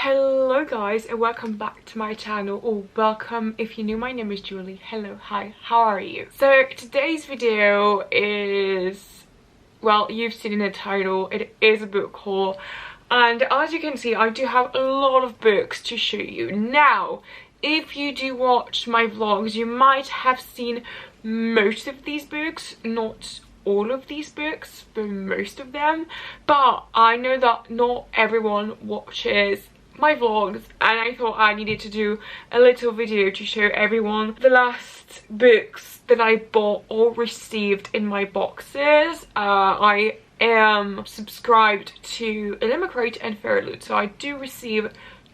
Hello guys and welcome back to my channel, or welcome if you're new. My name is Julie. Hello, hi, how are you? So today's video is, well, you've seen in the title, it is a book haul, and as you can see I do have a lot of books to show you. Now if you do watch my vlogs you might have seen most of these books, not all of these books, but most of them. But I know that not everyone watches my vlogs, and I thought I needed to do a little video to show everyone the last books that I bought or received in my boxes. I am subscribed to Illimicrate and Fairloot, so I do receive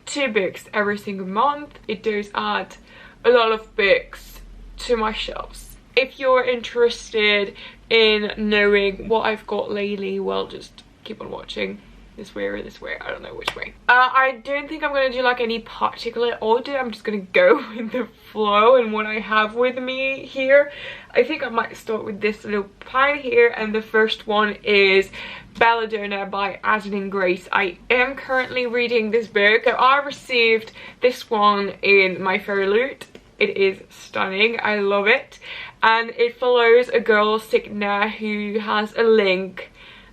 2 books every single month. It does add a lot of books to my shelves. If you're interested in knowing what I've got lately, well, just keep on watching. This way or this way, I don't know which way. I don't think I'm gonna do like any particular order. I'm just gonna go with the flow and what I have with me here. I think I might start with this little pile here, and the first one is Belladonna by Adeline Grace. I am currently reading this book. So I received this one in my Fairloot. It is stunning, I love it, and it follows a girl, Signa, who has a link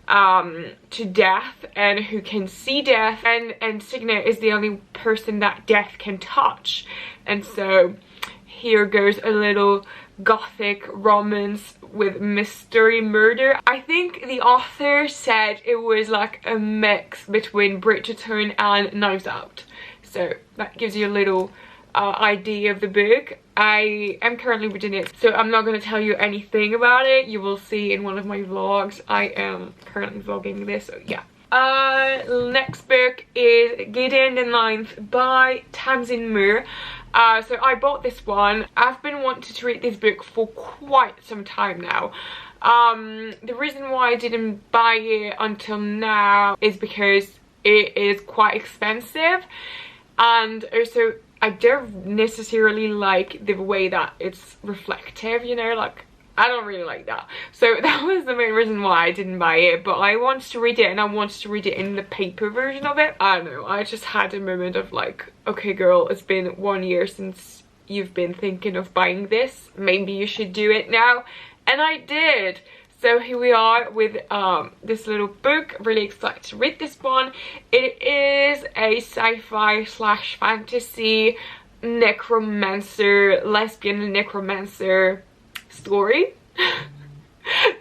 to death and who can see death, and Signa is the only person that death can touch. And so here goes a little gothic romance with mystery murder. I think the author said it was like a mix between Bridgerton and Knives Out, so that gives you a little idea of the book. I am currently reading it, so I'm not going to tell you anything about it. You will see in one of my vlogs. I am currently vlogging this, so yeah. Next book is Gideon the Ninth by Tamsyn Muir. So I bought this one. I've been wanting to read this book for quite some time now. The reason why I didn't buy it until now is because it is quite expensive, and also I don't necessarily like the way that it's reflective, you know, like I don't really like that. So that was the main reason why I didn't buy it, but I wanted to read it, and I wanted to read it in the paper version of it. I don't know, I just had a moment of like, okay girl, it's been 1 year since you've been thinking of buying this, maybe you should do it now, and I did. So here we are with this little book. Really excited to read this one. It is a sci-fi slash fantasy necromancer, lesbian necromancer story.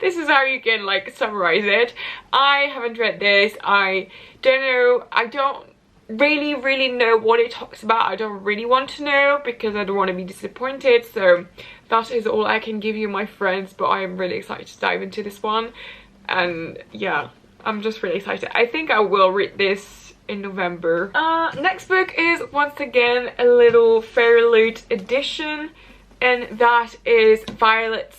This is how you can like summarize it. I haven't read this. I don't know. I don't really know what it talks about. I don't really want to know because I don't want to be disappointed. So that is all I can give you, my friends, but I am really excited to dive into this one. And yeah, I'm just really excited. I think I will read this in November. Next book is once again a little Fairloot edition, and that is Violet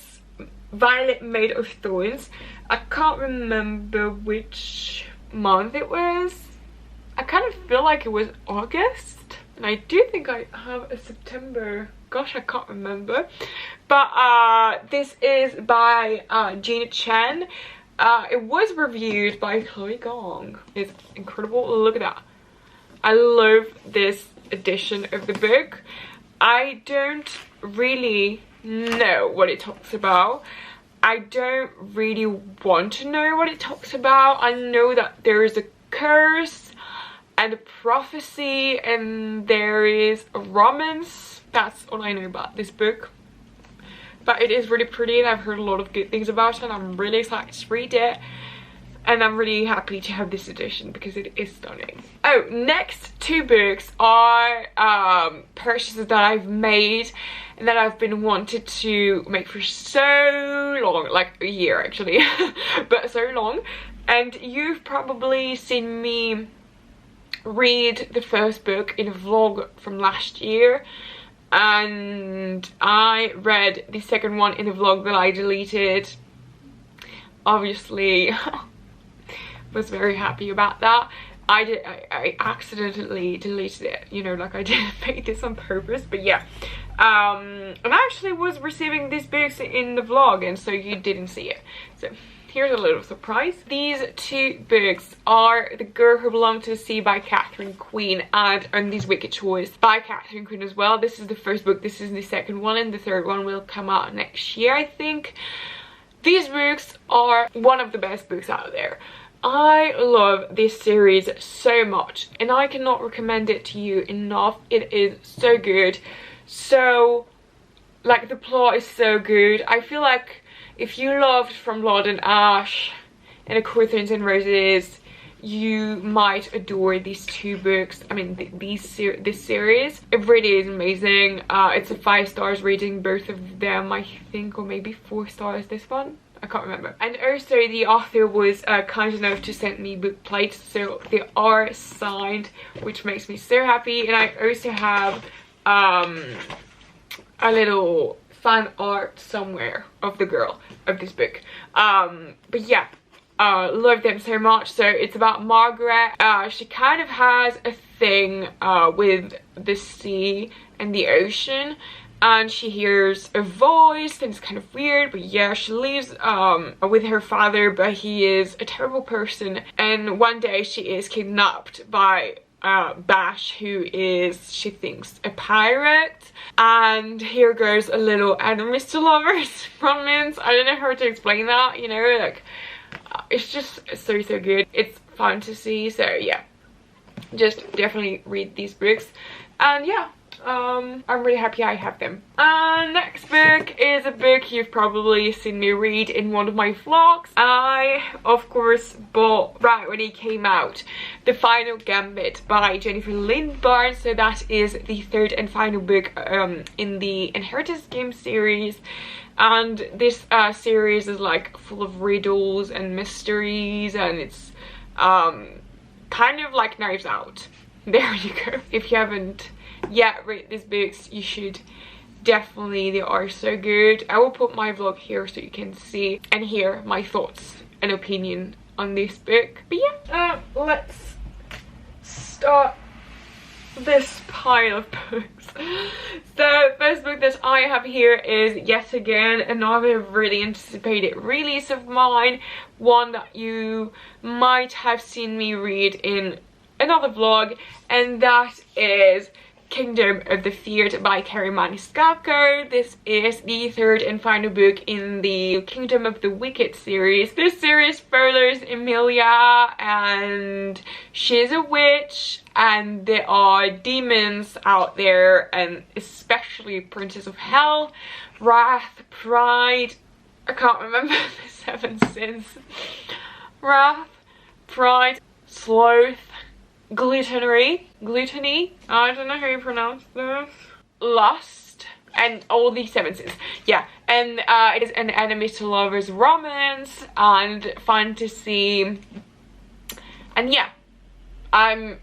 Made of Thorns. I can't remember which month it was. I kind of feel like it was August, and I do think I have a September. Gosh, I can't remember. But this is by Gina Chen. It was reviewed by Chloe Gong. It's incredible. Look at that. I love this edition of the book. I don't really know what it talks about. I don't really want to know what it talks about. I know that there is a curse and a prophecy, and there is a romance. That's all I know about this book, but it is really pretty, and I've heard a lot of good things about it, and I'm really excited to read it, and I'm really happy to have this edition because it is stunning. Oh, next 2 books are purchases that I've made and that I've been wanted to make for so long, like a year actually, but so long. And you've probably seen me read the first book in a vlog from last year, and I read the second one in a vlog that I deleted. Obviously was very happy about that. I accidentally deleted it, you know, like I didn't make this on purpose, but yeah. And I actually was receiving these books in the vlog, and so you didn't see it, so here's a little surprise. These two books are The Girl Who Belonged to the Sea by Katherine Quinn and These Wicked Choice by Katherine Quinn as well. This is the first book, this is the second one, and the third one will come out next year, I think. These books are one of the best books out there. I love this series so much and I cannot recommend it to you enough. It is so good. So, like, the plot is so good. I feel like if you loved From Blood and Ash and A Court of Thorns and Roses, you might adore these two books. I mean, this series. It really is amazing. It's a 5 stars rating, both of them, I think, or maybe 4 stars this one. I can't remember. And also the author was kind enough to send me book plates, so they are signed, which makes me so happy. And I also have a little fan art somewhere of the girl of this book. But yeah, love them so much. So it's about Margaret. She kind of has a thing with the sea and the ocean, and she hears a voice and it's kind of weird. But yeah, she lives with her father, but he is a terrible person, and one day she is kidnapped by Bash, who is, she thinks, a pirate. And here goes a little enemies to lovers romance. I don't know how to explain that, you know, like, it's just so good. It's fantasy, so yeah, just definitely read these books. And yeah, I'm really happy I have them. Next book is a book you've probably seen me read in one of my vlogs. I, of course, bought right when it came out The Final Gambit by Jennifer Lynn Barnes. So that is the third and final book in the Inheritance game series. And this series is like full of riddles and mysteries, and it's kind of like Knives Out. There you go. If you haven't yet read these books, you should definitely. They are so good. I will put my vlog here so you can see and hear my thoughts and opinion on this book. But yeah, let's start this pile of books. So first book that I have here is yet again another really anticipated release of mine, one that you might have seen me read in another vlog, and that is Kingdom of the Feared by Kerry Maniscalco. This is the third and final book in the Kingdom of the Wicked series. This series follows Emilia, and she's a witch, and there are demons out there, and especially Princess of Hell, Wrath, Pride, I can't remember the 7 sins. Wrath, Pride, Sloth, Gluttony, I don't know how you pronounce this, Lust, and all these 7 sins. Yeah, and it is an enemies to lovers romance and fantasy. And yeah, I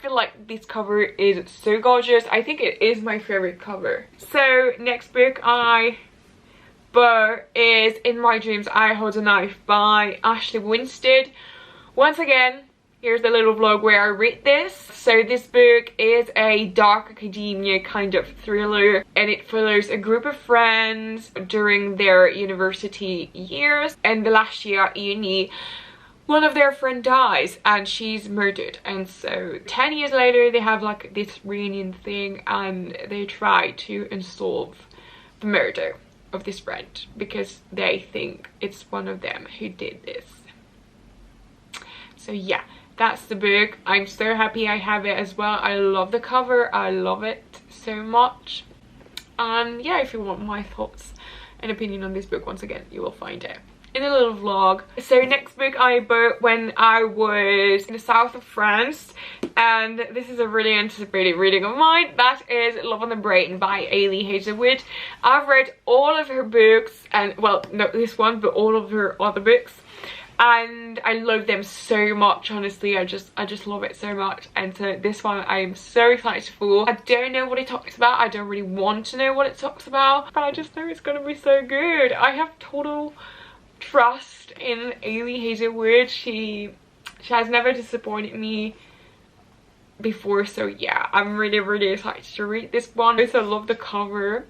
feel like this cover is so gorgeous. I think it is my favorite cover. So next book I bought is In My Dreams I Hold a Knife by Ashley Winstead. Once again, here's a little vlog where I read this. So this book is a dark academia kind of thriller, and it follows a group of friends during their university years. And the last year at uni, one of their friends dies and she's murdered. And so 10 years later they have like this reunion thing, and they try to unsolve the murder of this friend because they think it's one of them who did this. So yeah, that's the book. I'm so happy I have it as well. I love the cover. I love it so much. And yeah, if you want my thoughts and opinion on this book, once again, you will find it in a little vlog. So next book I bought when I was in the south of France, and this is a really anticipated reading of mine. That is Love on the Brain by Hazelwood. I've read all of her books, and well, not this one, but all of her other books, and I love them so much. Honestly, I just love it so much. And so this one I am so excited for. I don't know what it talks about. I don't really want to know what it talks about, but I just know it's gonna be so good. I have total trust in Hazelwood. She has never disappointed me before, so yeah, I'm really excited to read this one. I also love the cover.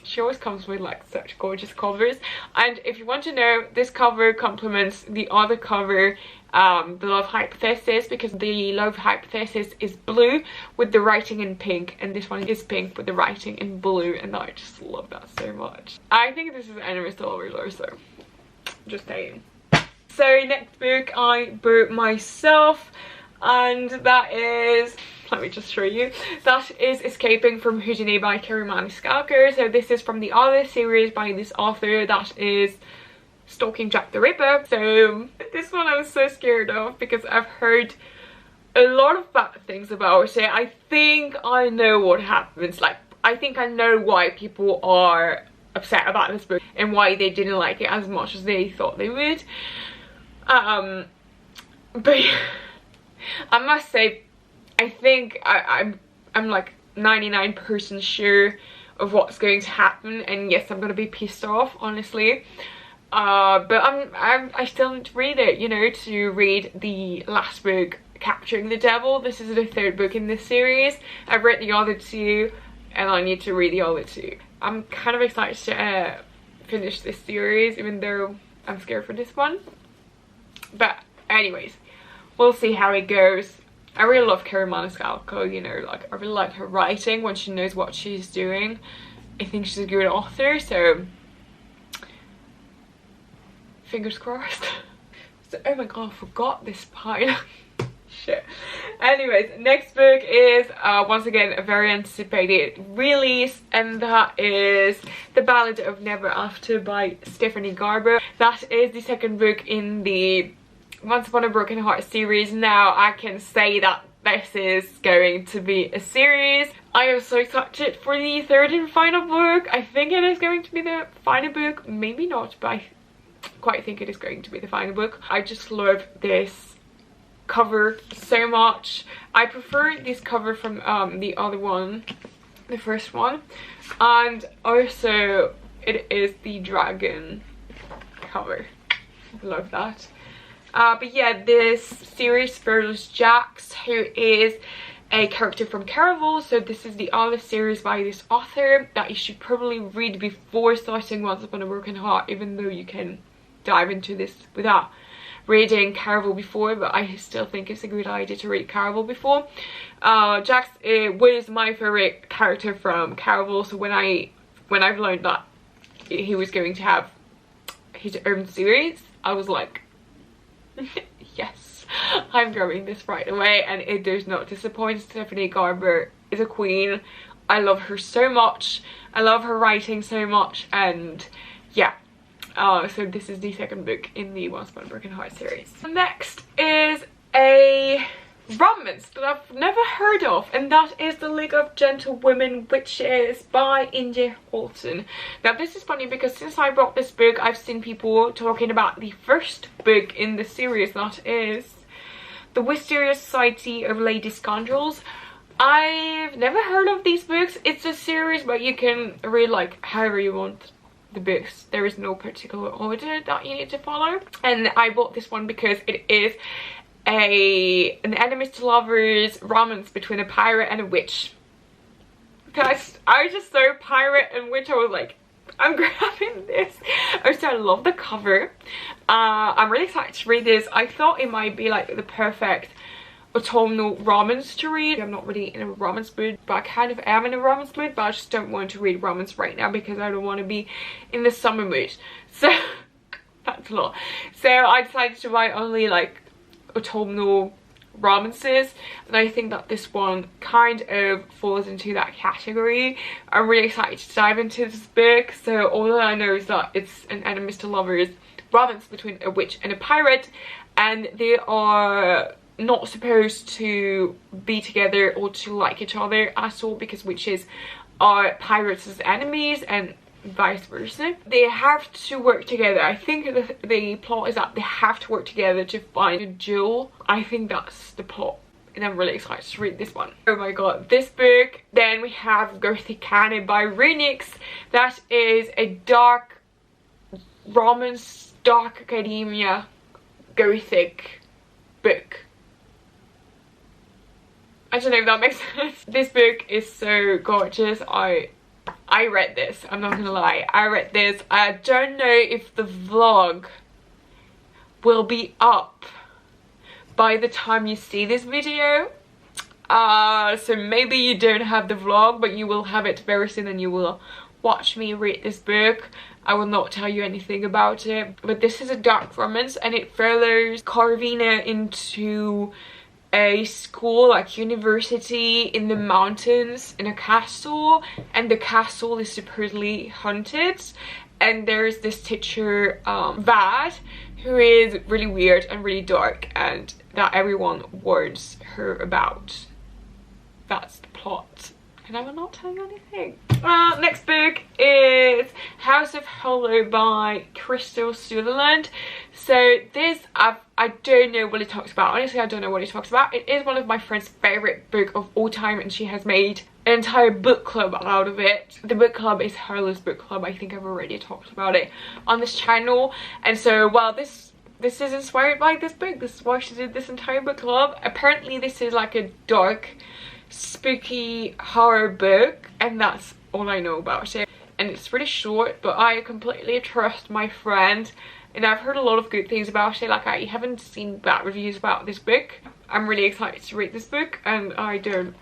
She always comes with like such gorgeous covers, and if you want to know, this cover complements the other cover, the Love Hypothesis, because the Love Hypothesis is blue with the writing in pink, and this one is pink with the writing in blue, and I just love that so much. I think this is enemies to lovers also, just saying. So next book I bought myself, and that is, let me just show you, that is Escaping from Houdini by Kerry Maniscalco. So this is from the other series by this author that is Stalking Jack the Ripper. So this one I was so scared of because I've heard a lot of bad things about it. I think I know what happens. Like, I think I know why people are upset about this book and why they didn't like it as much as they thought they would. But I must say, I think I'm like 99% sure of what's going to happen, and yes, I'm gonna be pissed off, honestly. But I still need to read it, you know, to read the last book, Capturing the Devil. This is the third book in this series. I've read the other two, and I need to read the other two. I'm kind of excited to finish this series, even though I'm scared for this one. But anyways, we'll see how it goes. I really love Kerry Maniscalco, you know, like I really like her writing when she knows what she's doing. I think she's a good author, so fingers crossed. So, oh my god, I forgot this pile. Shit. Anyways, next book is once again a very anticipated release, and that is The Ballad of Never After by Stephanie Garber. That is the second book in the Once Upon a Broken Heart series. Now I can say that this is going to be a series. I am so excited for the third and final book. I think it is going to be the final book, maybe not, but I quite think it is going to be the final book. I just love this cover so much. I prefer this cover from the other one, the first one, and also it is the dragon cover. Love that. But yeah, this series follows Jax, who is a character from Caraval. So this is the other series by this author that you should probably read before starting Once Upon a Broken Heart, even though you can dive into this without reading Caraval before, but I still think it's a good idea to read Caraval before. Jax was my favorite character from Caraval, so when I've learned that he was going to have his own series, I was like, yes, I'm grabbing this right away, and it does not disappoint. Stephanie Garber is a queen. I love her so much. I love her writing so much, and yeah. So this is the second book in the Once Upon a Broken Heart series. Next is a romance that I've never heard of, and that is The League of Gentlewomen, which is by Inge Holton. Now this is funny because since I bought this book, I've seen people talking about the first book in the series, that is The Wisteria Society of Lady Scoundrels. I've never heard of these books. It's a series, but you can read like however you want the books. There is no particular order that you need to follow, and I bought this one because it is an enemies to lovers romance between a pirate and a witch. Guys, I just saw pirate and witch, I was like, I'm grabbing this. Also, I love the cover. I'm really excited to read this. I thought it might be like the perfect autumnal romance to read. I'm not really in a romance mood, but I kind of am in a romance mood, but I just don't want to read romance right now because I don't want to be in the summer mood. So that's a lot. So I decided to buy only like autumnal romances, and I think that this one kind of falls into that category. I'm really excited to dive into this book. So all that I know is that it's an enemies to lovers romance between a witch and a pirate, and they are not supposed to be together or to like each other at all, because witches are pirates' enemies and vice versa. They have to work together. I think the plot is that they have to work together to find a jewel. I think that's the plot, and I'm really excited to read this one. Oh my god, this book. Then we have Gothikana by Runyx. That is a dark romance, dark academia, gothic book. I don't know if that makes sense. This book is so gorgeous. I I read this, I'm not gonna lie, I read this. I don't know if the vlog will be up by the time you see this video. So maybe you don't have the vlog, but you will have it very soon and you will watch me read this book. I will not tell you anything about it, but this is a dark romance and it follows Carlton into a school, like university in the mountains in a castle, and the castle is supposedly haunted, and there's this teacher Vad, who is really weird and really dark and that everyone warns her about. That's the plot, and I will not tell you anything. Next book is House of Hollow by Krystal Sutherland. So this, I don't know what it talks about. Honestly, I don't know what it talks about. It is one of my friend's favorite book of all time, and she has made an entire book club out of it. The book club is Harlow's book club. I think I've already talked about it on this channel. And so, well, this is inspired by this book. This is why she did this entire book club. Apparently, this is like a dark, spooky horror book, and that's all I know about it. And it's pretty short, but I completely trust my friend, and I've heard a lot of good things about it. Like, I haven't seen bad reviews about this book. I'm really excited to read this book, and I don't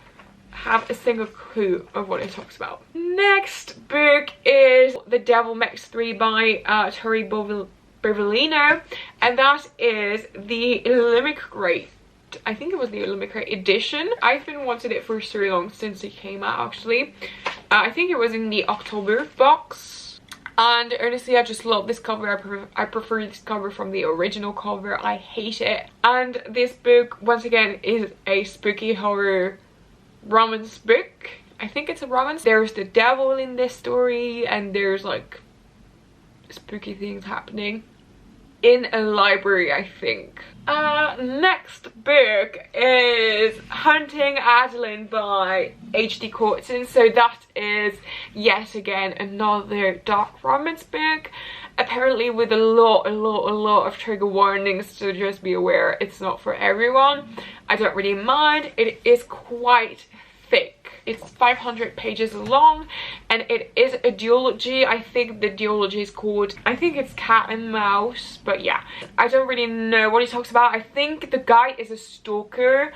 have a single clue of what it talks about. Next book is The Devil Makes Three by Tori Bovalino, and that is the Illuminate. I think it was the Illuminate edition. I've been wanting it for so long, since it came out actually. I think it was in the October box, and honestly I just love this cover. I prefer this cover from the original cover. I hate it. And this book, once again, is a spooky horror romance book. I think it's a romance. There's the devil in this story, and there's like spooky things happening in a library, I think. Next book is Hunting Adalyn by H.D. Carlton. So that is yet again another dark romance book, apparently with a lot of trigger warnings, so just be aware it's not for everyone. I don't really mind. It is quite thick. It's 500 pages long, and it is a duology. I think the duology is called, I think it's Cat and Mouse, but yeah, I don't really know what he talks about. I think the guy is a stalker,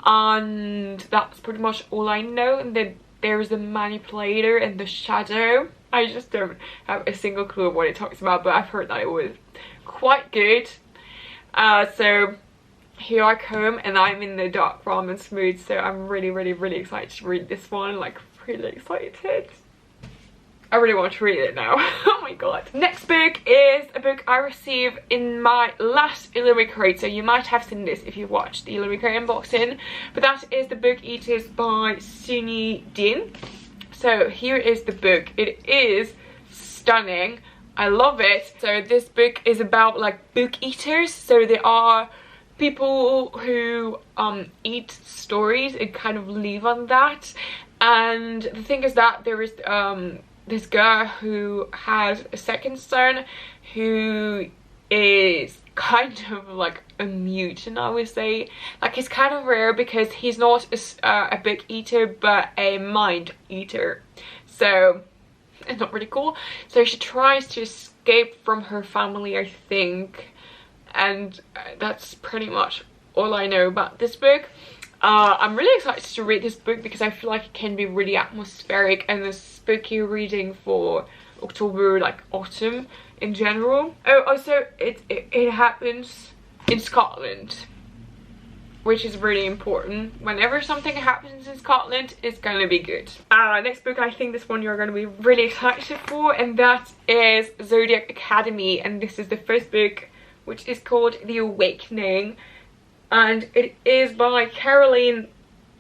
and that's pretty much all I know. And then there's the manipulator and the shadow. I just don't have a single clue of what it talks about, but I've heard that it was quite good. So here I come, and I'm in the dark romance mood, so I'm really excited to read this one. Like, really excited. I really want to read it now. Oh my god. Next book is a book I received in my last Illuminate, so you might have seen this if you've watched the Illuminate unboxing, but that is The Book Eaters by Sunyi. So here is the book. It is stunning. I love it. So this book is about like book eaters. So there are people who eat stories and kind of live on that. And the thing is that there is this girl who has a second son who is kind of like a mutant, I would say. Like, it's kind of rare because he's not a book eater but a mind eater, so it's not really cool. So she tries to escape from her family, I think, and that's pretty much all I know about this book. I'm really excited to read this book because I feel like it can be really atmospheric and a spooky reading for October, like autumn in general. Oh, also it happens in Scotland, which is really important. Whenever something happens in Scotland, it's gonna be good. Next book, I think this one you're gonna be really excited for, and that is Zodiac Academy, and this is the first book, which is called The Awakening, and it is by Caroline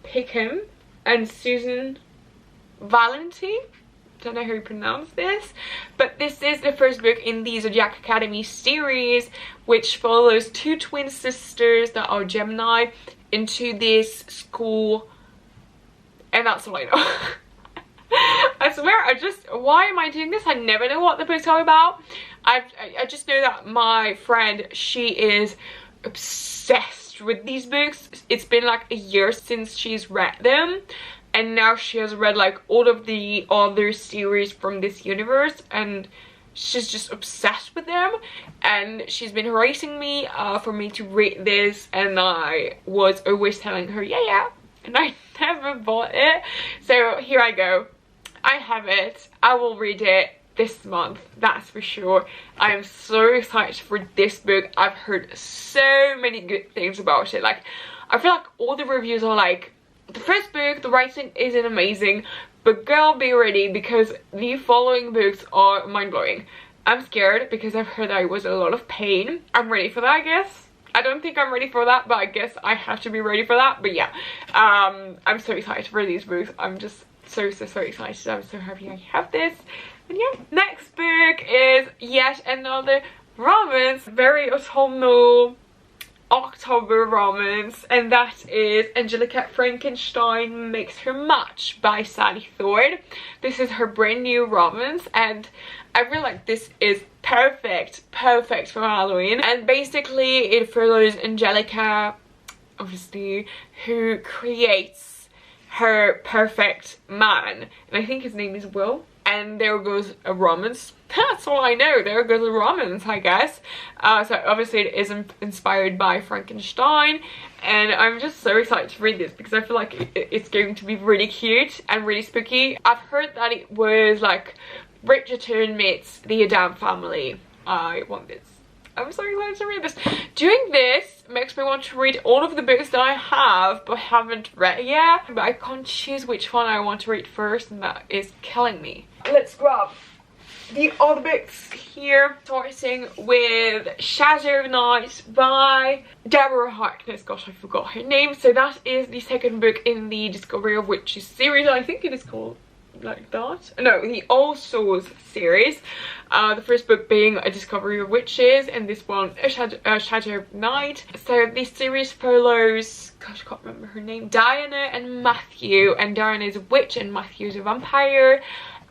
Peckham and Susanne Valenti. Don't know how you pronounce this, but this is the first book in the Zodiac Academy series, which follows two twin sisters that are Gemini into this school, and that's all I know. I swear, why am I doing this? I never know what the books are about. I just know that my friend, she is obsessed with these books. It's been like a year since she's read them, and now she has read like all of the other series from this universe, and she's just obsessed with them, and she's been harassing me for me to read this, and I was always telling her yeah, and I never bought it. So here I go, I have it, I will read it this month, that's for sure. I am so excited for this book. I've heard so many good things about it. Like, I feel like all the reviews are like, the first book, the writing isn't amazing, but girl, be ready, because the following books are mind-blowing. I'm scared because I've heard that it was a lot of pain. I'm ready for that, I guess. I don't think I'm ready for that, but I guess I have to be ready for that. But yeah, I'm so excited for these books. I'm just so excited. I'm so happy I have this. And yeah, next book is yet another romance, very autumnal October romance, and that is Angelika Frankenstein Makes Her Match by Sally Thorne. This is her brand new romance, and I feel like this is perfect for Halloween. And basically it follows Angelika, obviously, who creates her perfect man, and I think his name is Will. And there goes a romance. That's all I know. There goes a romance, I guess. So obviously it is inspired by Frankenstein, and I'm just so excited to read this because I feel like it's going to be really cute and really spooky. I've heard that it was like Bridgerton meets the Adam family. I want this. I'm so excited to read this. Doing this makes me want to read all of the books that I have but haven't read yet, but I can't choose which one I want to read first, and that is killing me. Let's grab the other books here, starting with Shadow Knight by Deborah Harkness. Gosh, I forgot her name. So that is the second book in the Discovery of Witches series. I think it is called like that. No, the All Souls series. The first book being A Discovery of Witches, and this one a Shadow Knight. So this series follows, gosh, I can't remember her name, Diana and Matthew, and Diana is a witch and Matthew is a vampire.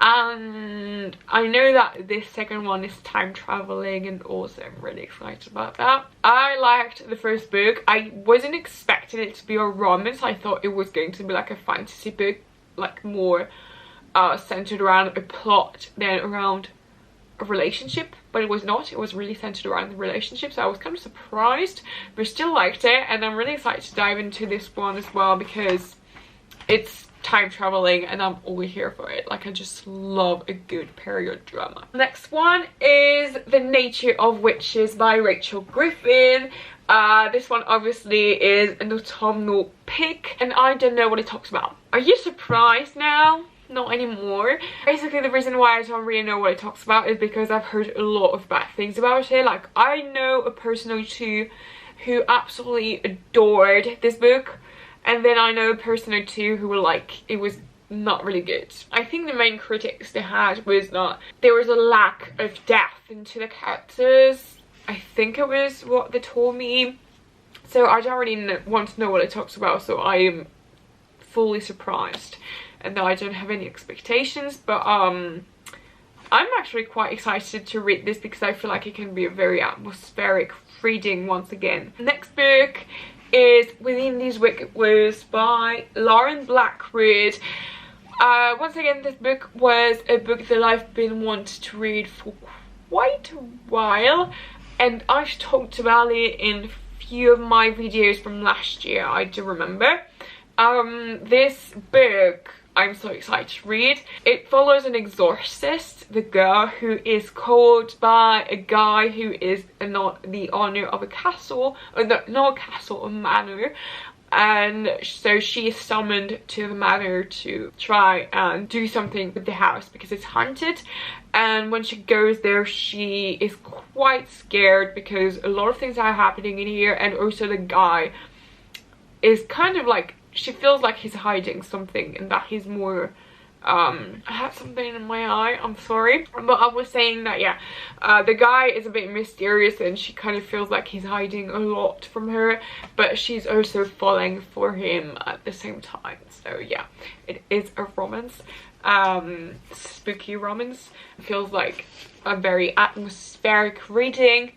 And I know that this second one is time traveling, and also I'm really excited about that. I liked the first book. I wasn't expecting it to be a romance. I thought it was going to be like a fantasy book, like more centered around a plot than around a relationship, but it was not. It was really centered around the relationship, so I was kind of surprised, but still liked it. And I'm really excited to dive into this one as well because it's time traveling and I'm always here for it. Like, I just love a good period drama. Next one is The Nature of Witches by Rachel Griffin. This one obviously is an autumnal pick, and I don't know what it talks about. Are you surprised now? Not anymore. Basically the reason why I don't really know what it talks about is because I've heard a lot of bad things about it. Like, I know a person or two who absolutely adored this book, and then I know a person or two who were like, it was not really good. I think the main critics they had was that there was a lack of depth into the characters. I think it was what they told me. So I don't really want to know what it talks about, so I am fully surprised. And I don't have any expectations, but I'm actually quite excited to read this because I feel like it can be a very atmospheric reading once again. Next book is Within These Wicked Words by Lauren Blackwood. Once again, this book was a book that I've been wanting to read for quite a while, and I've talked about it in a few of my videos from last year, I do remember. This book I'm so excited to read. It follows an exorcist, the girl who is called by a guy who is not the owner of a castle, or not a castle, a manor, and so she is summoned to the manor to try and do something with the house because it's haunted. And when she goes there, she is quite scared because a lot of things are happening in here, and also the guy is kind of like, she feels like he's hiding something and that he's more I had something in my eye, I'm sorry, but I was saying that yeah, the guy is a bit mysterious and she kind of feels like he's hiding a lot from her, but she's also falling for him at the same time. So yeah, it is a romance, spooky romance. It feels like a very atmospheric reading.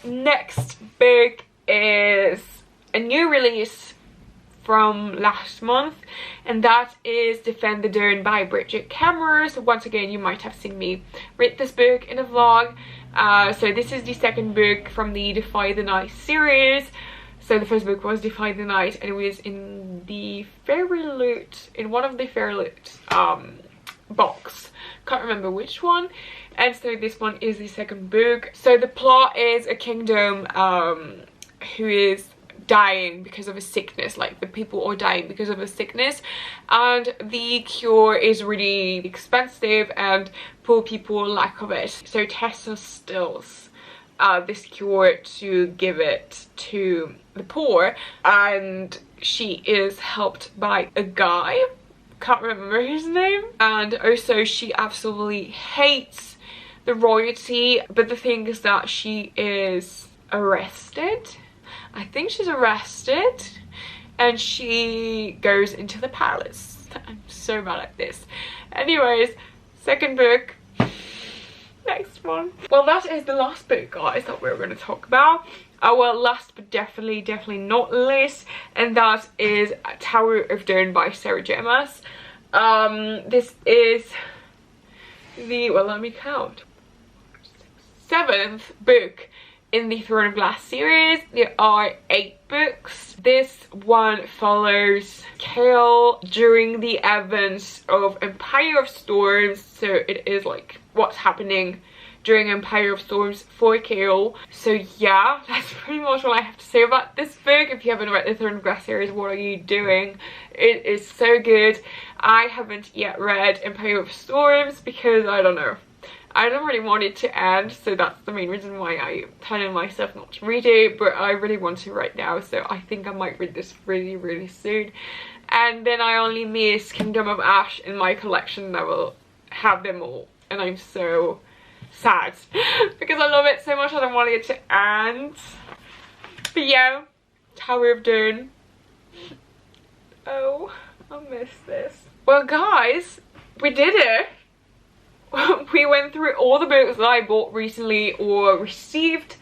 Next book is a new release from last month, and that is Defend the Dawn by Bridget Cameron. So once again, you might have seen me read this book in a vlog. So this is the second book from the Defy the Night series. So the first book was Defy the Night, and it was in the Fairy Loot, in one of the Fairy Loot box. Can't remember which one. And so this one is the second book. So the plot is a kingdom who is dying because of a sickness, like the people are dying because of a sickness, and the cure is really expensive and poor people lack of it. So Tessa steals this cure to give it to the poor, and she is helped by a guy, can't remember his name, and also she absolutely hates the royalty. But the thing is that she is arrested. I think she's arrested, and she goes into the palace. I'm so bad at this. Anyways, second book. Next one. Well, that is the last book, guys, that we're going to talk about. Our last but definitely not least, and that is Tower of Dawn by Sarah J. Maas. This is the, well, let me count, 7th book in the Throne of Glass series. There are 8 books. This one follows Chaol during the events of Empire of Storms. So it is like what's happening during Empire of Storms for Chaol. So yeah, that's pretty much what I have to say about this book. If you haven't read the Throne of Glass series, what are you doing? It is so good. I haven't yet read Empire of Storms because I don't know, I don't really want it to end, so that's the main reason why I'm telling myself not to read it, but I really want to right now, so I think I might read this really soon. And then I only miss Kingdom of Ash in my collection, and I will have them all, and I'm so sad because I love it so much. I don't want it to end. But yeah, Tower of Dawn. Oh, I miss this. Well guys, we did it. We went through all the books that I bought recently or received.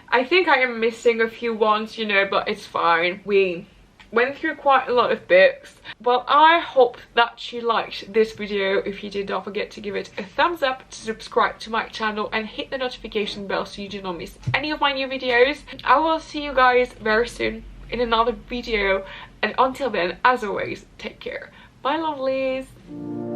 I think I am missing a few ones, you know, but it's fine. We went through quite a lot of books. Well, I hope that you liked this video. If you did, don't forget to give it a thumbs up, to subscribe to my channel, and hit the notification bell so you do not miss any of my new videos. I will see you guys very soon in another video, and until then, as always, take care. Bye, lovelies.